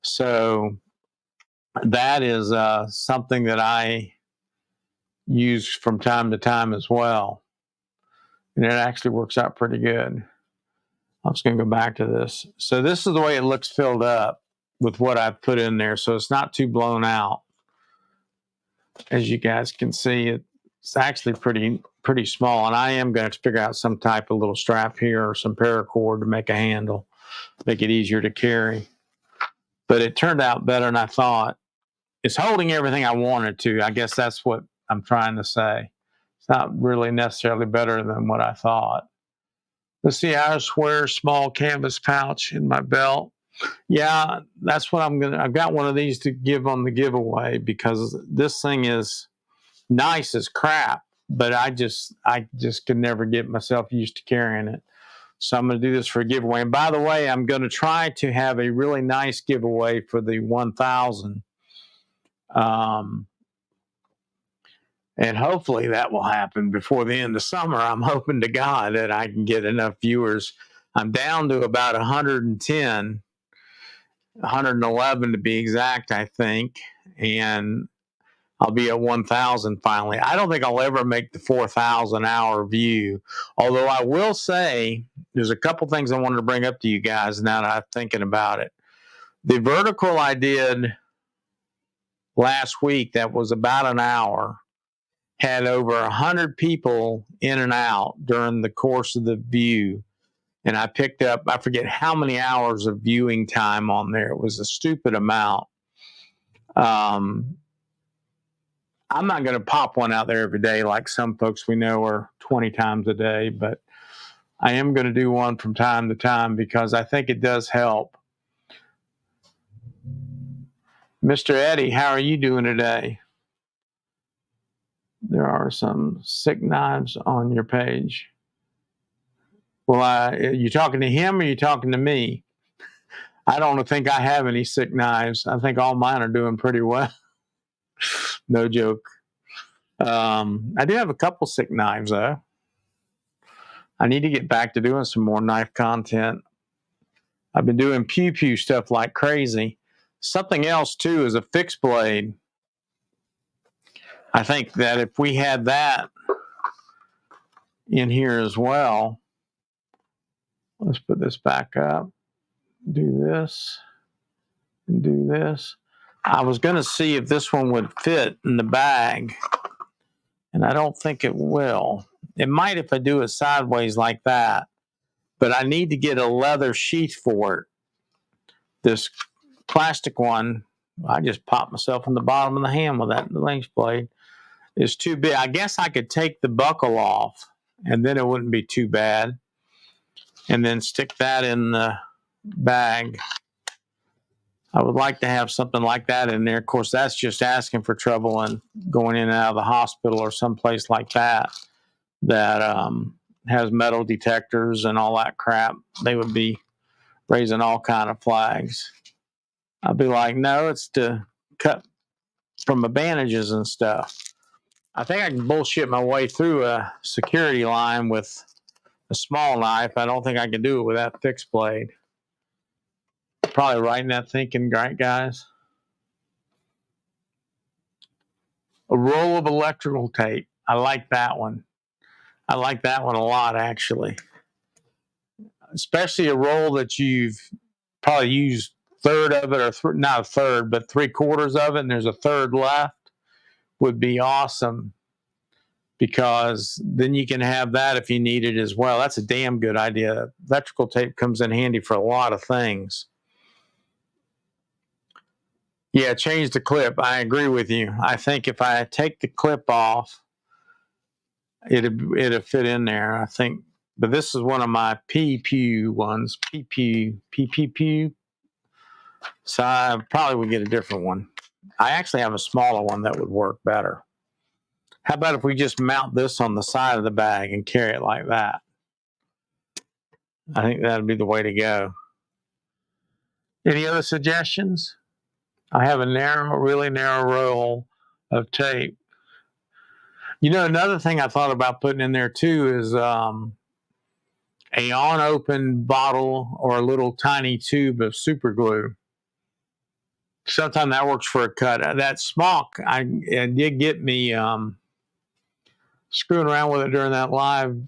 So that is something that I use from time to time as well. And it actually works out pretty good. I'm just going to go back to this. So this is the way it looks filled up with what I've put in there. So it's not too blown out. As you guys can see, it's actually pretty small. And I am going to figure out some type of little strap here or some paracord to make a handle, make it easier to carry. But it turned out better than I thought. It's holding everything I wanted to. I guess that's what I'm trying to say. It's not really necessarily better than what I thought. Let's see, I wear a small canvas pouch in my belt. Yeah, that's what I've got one of these to give on the giveaway because this thing is nice as crap, but I just could never get myself used to carrying it. So I'm going to do this for a giveaway. And by the way, I'm going to try to have a really nice giveaway for the 1,000. And hopefully that will happen before the end of summer. I'm hoping to God that I can get enough viewers. I'm down to about 110, 111 to be exact, I think. And I'll be at 1,000 finally. I don't think I'll ever make the 4,000 hour view. Although I will say there's a couple things I wanted to bring up to you guys now that I'm thinking about it. The vertical I did last week that was about an hour had over 100 people in and out during the course of the view. And I picked up, I forget how many hours of viewing time on there. It was a stupid amount. I'm not going to pop one out there every day like some folks we know are 20 times a day, but I am going to do one from time to time because I think it does help. Mr. Eddie, how are you doing today? There are some sick knives on your page. Well, you talking to him or you talking to me? I don't think I have any sick knives. I think all mine are doing pretty well. No joke. I do have a couple sick knives though. I need to get back to doing some more knife content. I've been doing pew pew stuff like crazy. Something else too is a fixed blade. I think that if we had that in here as well, let's put this back up, do this, and do this. I was going to see if this one would fit in the bag, and I don't think it will. It might if I do it sideways like that, but I need to get a leather sheath for it. This plastic one, I just popped myself in the bottom of the hand with that lynx blade, is too big. I guess I could take the buckle off, and then it wouldn't be too bad, and then stick that in the bag. I would like to have something like that in there. Of course, that's just asking for trouble and going in and out of the hospital or someplace like that has metal detectors and all that crap. They would be raising all kind of flags. I'd be like, no, it's to cut from the bandages and stuff. I think I can bullshit my way through a security line with a small knife. I don't think I can do it with that fixed blade. Probably right in that thinking, right, guys? A roll of electrical tape. I like that one. I like that one a lot, actually. Especially a roll that you've probably used third of it, or not a third, but 3/4 of it, and there's a third left, would be awesome. Because then you can have that if you need it as well. That's a damn good idea. Electrical tape comes in handy for a lot of things. Yeah, change the clip. I agree with you. I think if I take the clip off, it'd fit in there, I think. But this is one of my pew ones. Pew. So I probably would get a different one. I actually have a smaller one that would work better. How about if we just mount this on the side of the bag and carry it like that? I think that'd be the way to go. Any other suggestions? I have a really narrow roll of tape. You know, another thing I thought about putting in there too is a unopened bottle or a little tiny tube of super glue. Sometimes that works for a cut. That smock, it did get me screwing around with it during that live.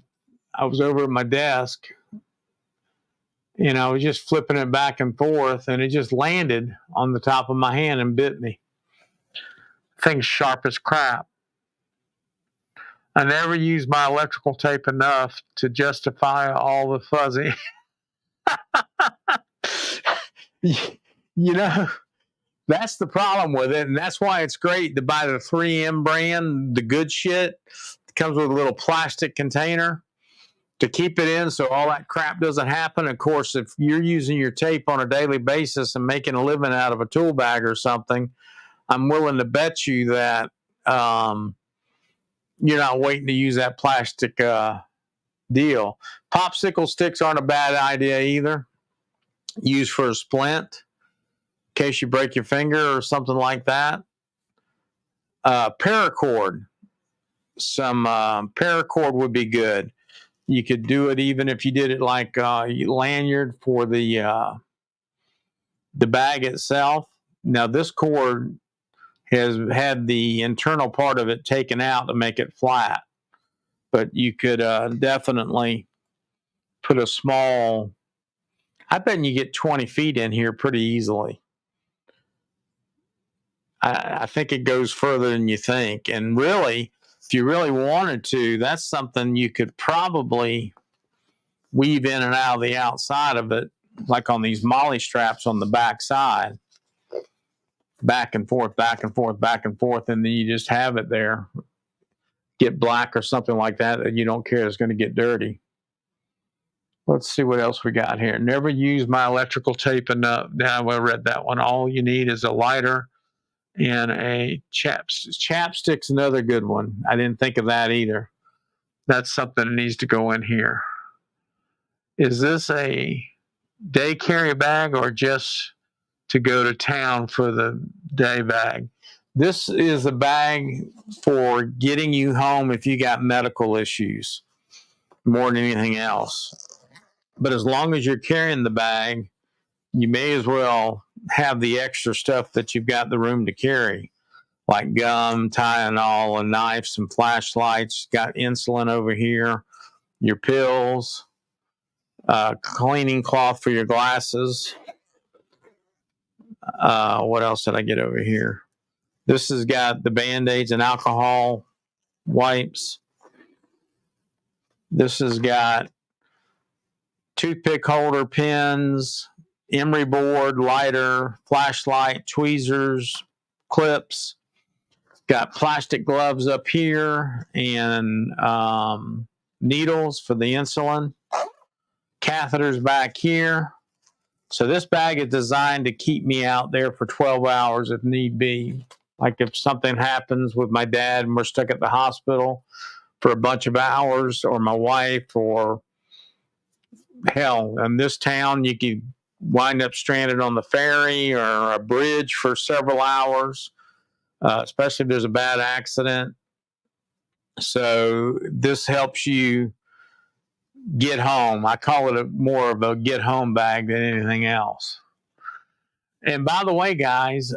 I was over at my desk, and I was just flipping it back and forth, and it just landed on the top of my hand and bit me. Thing's sharp as crap. I never used my electrical tape enough to justify all the fuzzy. You know, that's the problem with it, and that's why it's great to buy the 3M brand, the good shit. It comes with a little plastic container to keep it in so all that crap doesn't happen. Of course, if you're using your tape on a daily basis and making a living out of a tool bag or something, I'm willing to bet you that you're not waiting to use that plastic deal. Popsicle sticks aren't a bad idea either. Use for a splint in case you break your finger or something like that. Paracord. Some paracord would be good. You could do it even if you did it like lanyard for the bag itself. Now this cord has had the internal part of it taken out to make it flat, but you could definitely put a small, I bet you get 20 feet in here pretty easily. I think it goes further than you think. And really, if you really wanted to, that's something you could probably weave in and out of the outside of it, like on these molly straps on the back side. Back and forth, back and forth, back and forth, and then you just have it there. Get black or something like that that you don't care is going to get dirty. Let's see what else we got here. Never use my electrical tape enough. Now I read that one. All you need is a lighter And a chapstick's another good one. I didn't think of that either. That's something that needs to go in here. Is this a day carry bag or just to go to town for the day bag? This is a bag for getting you home if you got medical issues more than anything else. But as long as you're carrying the bag, you may as well have the extra stuff that you've got the room to carry, like gum, Tylenol, a knife, some flashlights, got insulin over here, your pills, cleaning cloth for your glasses. What else did I get over here? This has got the Band-Aids and alcohol wipes. This has got toothpick holder, pens, emery board, lighter, flashlight, tweezers, clips. Got plastic gloves up here and needles for the insulin. Catheters back here. So this bag is designed to keep me out there for 12 hours if need be. Like if something happens with my dad and we're stuck at the hospital for a bunch of hours, or my wife, or hell, in this town, you could wind up stranded on the ferry or a bridge for several hours, especially if there's a bad accident. So this helps you get home. I call it more of a get home bag than anything else. And by the way, guys,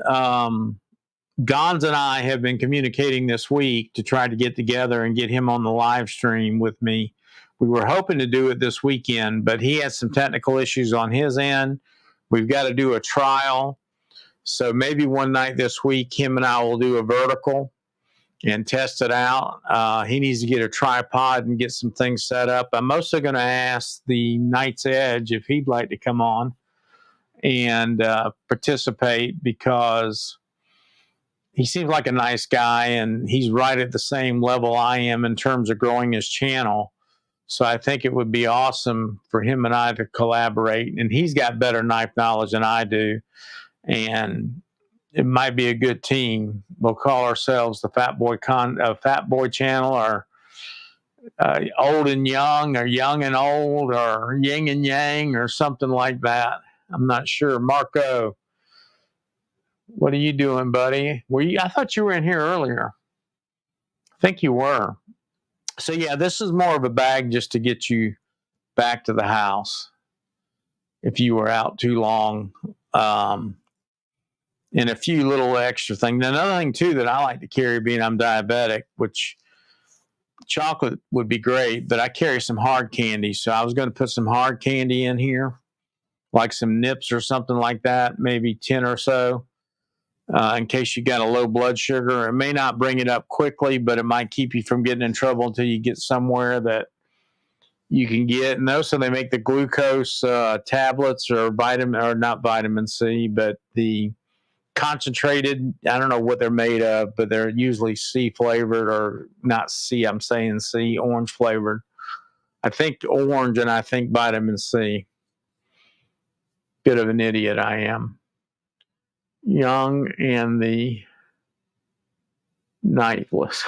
Gons and I have been communicating this week to try to get together and get him on the live stream with me. We were hoping to do it this weekend, but he had some technical issues on his end. We've got to do a trial. So maybe one night this week, him and I will do a vertical and test it out. He needs to get a tripod and get some things set up. I'm mostly going to ask the Knight's Edge if he'd like to come on and participate, because he seems like a nice guy and he's right at the same level I am in terms of growing his channel. So I think it would be awesome for him and I to collaborate. And he's got better knife knowledge than I do. And it might be a good team. We'll call ourselves the Fat Boy Channel, or Old and Young, or Young and Old, or Yin and Yang, or something like that. I'm not sure. Marco, what are you doing, buddy? I thought you were in here earlier. I think you were. So yeah, this is more of a bag just to get you back to the house if you were out too long. And a few little extra things. Another thing too that I like to carry, being I'm diabetic, which chocolate would be great, but I carry some hard candy. So I was going to put some hard candy in here, like some nips or something like that, maybe 10 or so. In case you got a low blood sugar. It may not bring it up quickly, but it might keep you from getting in trouble until you get somewhere that you can get. And also they make the glucose tablets, or not vitamin C, but the concentrated, I don't know what they're made of, but they're usually C flavored, or not C, I'm saying C, orange flavored. I think orange and I think vitamin C. Bit of an idiot I am. Young and the knifeless.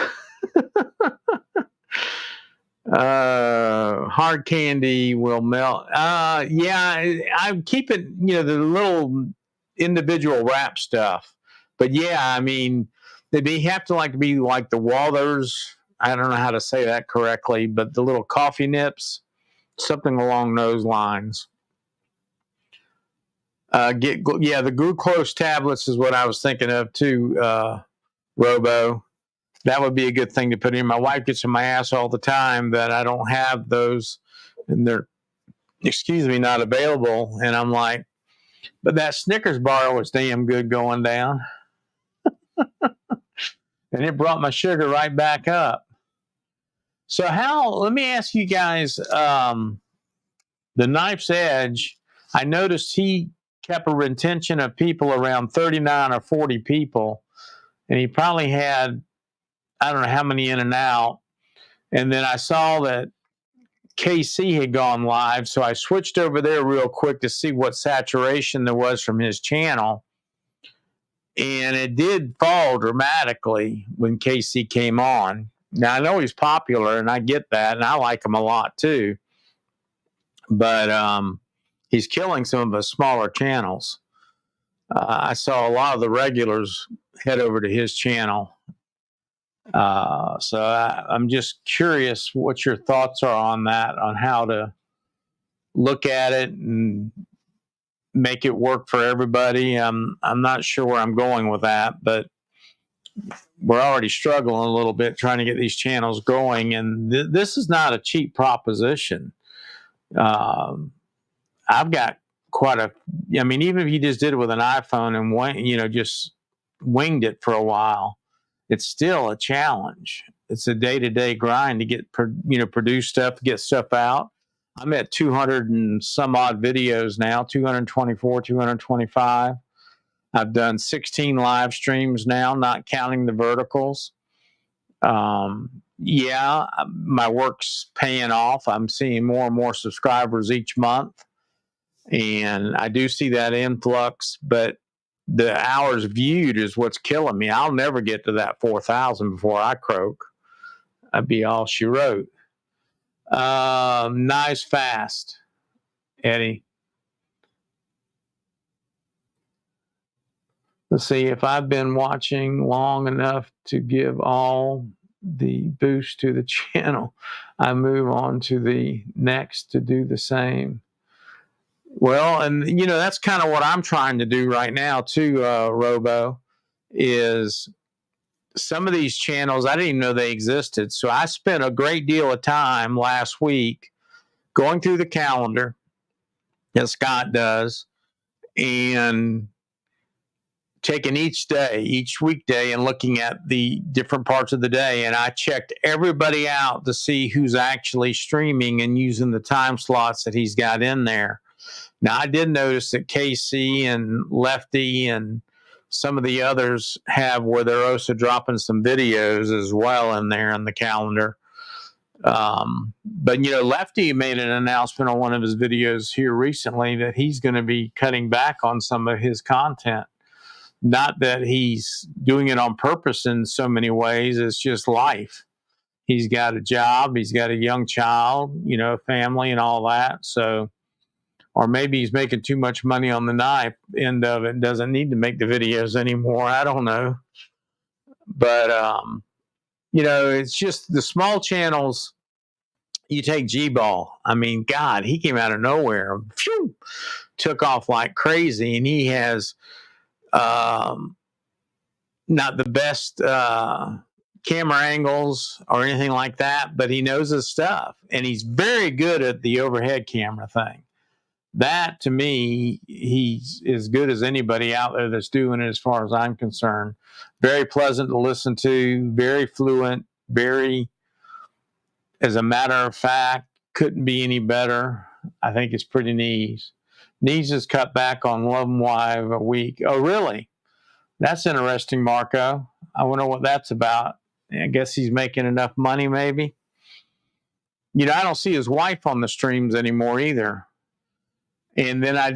Hard candy will melt. Yeah, I'm keeping, the little individual wrap stuff. But yeah, I mean, they have to be like the Walthers. I don't know how to say that correctly, but the little coffee nips, something along those lines. The glucose tablets is what I was thinking of too, Robo. That would be a good thing to put in. My wife gets in my ass all the time that I don't have those, and they're, not available. And I'm like, but that Snickers bar was damn good going down. And it brought my sugar right back up. So let me ask you guys, the Knife's Edge, I noticed he kept a retention of people around 39 or 40 people. And he probably had, I don't know how many in and out. And then I saw that KC had gone live, so I switched over there real quick to see what saturation there was from his channel. And it did fall dramatically when Casey came on. Now, I know he's popular, and I get that, and I like him a lot too. But he's killing some of the smaller channels. I saw a lot of the regulars head over to his channel. So I'm just curious what your thoughts are on that, on how to look at it and make it work for everybody. I'm not sure where I'm going with that, but we're already struggling a little bit trying to get these channels going, and this is not a cheap proposition. I've got quite a, I mean, even if you just did it with an iPhone and just winged it for a while, it's still a challenge. It's a day-to-day grind to get, produce stuff, get stuff out. I'm at 200 and some odd videos now, 224, 225. I've done 16 live streams now, not counting the verticals. Yeah, my work's paying off. I'm seeing more and more subscribers each month. And I do see that influx, but the hours viewed is what's killing me. I'll never get to that 4,000 before I croak. I'd be all she wrote. Nice fast, Eddie. Let's see, if I've been watching long enough to give all the boost to the channel, I move on to the next to do the same. Well, and that's kind of what I'm trying to do right now too, Robo, is some of these channels, I didn't even know they existed. So I spent a great deal of time last week going through the calendar, as Scott does, and taking each day, each weekday, and looking at the different parts of the day. And I checked everybody out to see who's actually streaming and using the time slots that he's got in there. Now, I did notice that KC and Lefty and some of the others have where they're also dropping some videos as well in there in the calendar. But Lefty made an announcement on one of his videos here recently that he's going to be cutting back on some of his content. Not that he's doing it on purpose in so many ways. It's just life. He's got a job. He's got a young child, family and all that. So, or maybe he's making too much money on the knife end of it and doesn't need to make the videos anymore. I don't know. But, it's just the small channels. You take G-Ball. I mean, God, he came out of nowhere. Phew, took off like crazy. And he has not the best camera angles or anything like that, but he knows his stuff. And he's very good at the overhead camera thing. That, to me, he's as good as anybody out there that's doing it as far as I'm concerned. Very pleasant to listen to, very fluent, very, as a matter of fact, couldn't be any better. I think it's pretty neat. Needs has cut back on 11 live a week. Oh, really? That's interesting, Marco. I wonder what that's about. I guess he's making enough money, maybe. I don't see his wife on the streams anymore either. And then I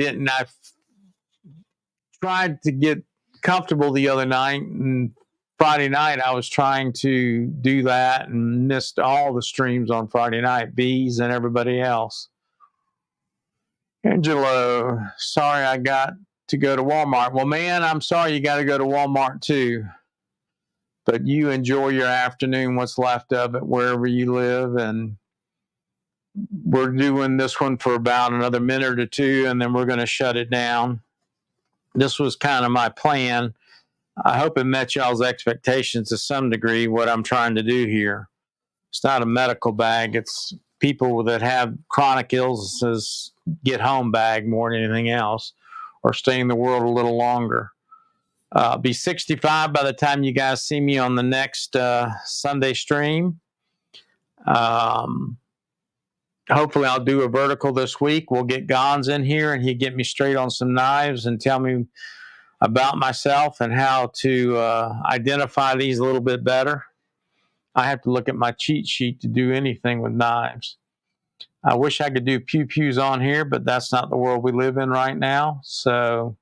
tried to get comfortable the other night, and Friday night I was trying to do that and missed all the streams on Friday night, Bees and everybody else. Angelo, sorry I got to go to Walmart. Well, man, I'm sorry you got to go to Walmart too. But you enjoy your afternoon, what's left of it, wherever you live. And we're doing this one for about another minute or two, and then we're going to shut it down. This was kind of my plan. I hope it met y'all's expectations to some degree, what I'm trying to do here. It's not a medical bag. It's people that have chronic illnesses get home bag more than anything else, or stay in the world a little longer. Be 65 by the time you guys see me on the next Sunday stream. Hopefully I'll do a vertical this week. We'll get Gons in here and he'll get me straight on some knives and tell me about myself and how to identify these a little bit better. I have to look at my cheat sheet to do anything with knives. I wish I could do pew-pews on here, but that's not the world we live in right now. So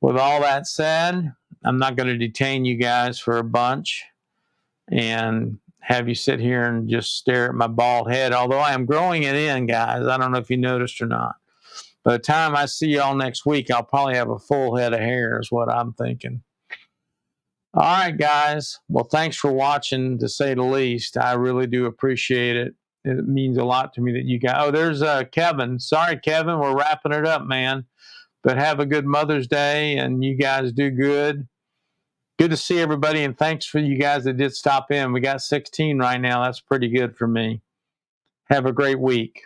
with all that said, I'm not going to detain you guys for a bunch and have you sit here and just stare at my bald head, although I am growing it in, guys. I don't know if you noticed or not. By the time I see y'all next week, I'll probably have a full head of hair is what I'm thinking. All right, guys. Well, thanks for watching, to say the least. I really do appreciate it. It means a lot to me that you guys... Oh, there's Kevin. Sorry, Kevin. We're wrapping it up, man. But have a good Mother's Day, and you guys do good. Good to see everybody, and thanks for you guys that did stop in. We got 16 right now. That's pretty good for me. Have a great week.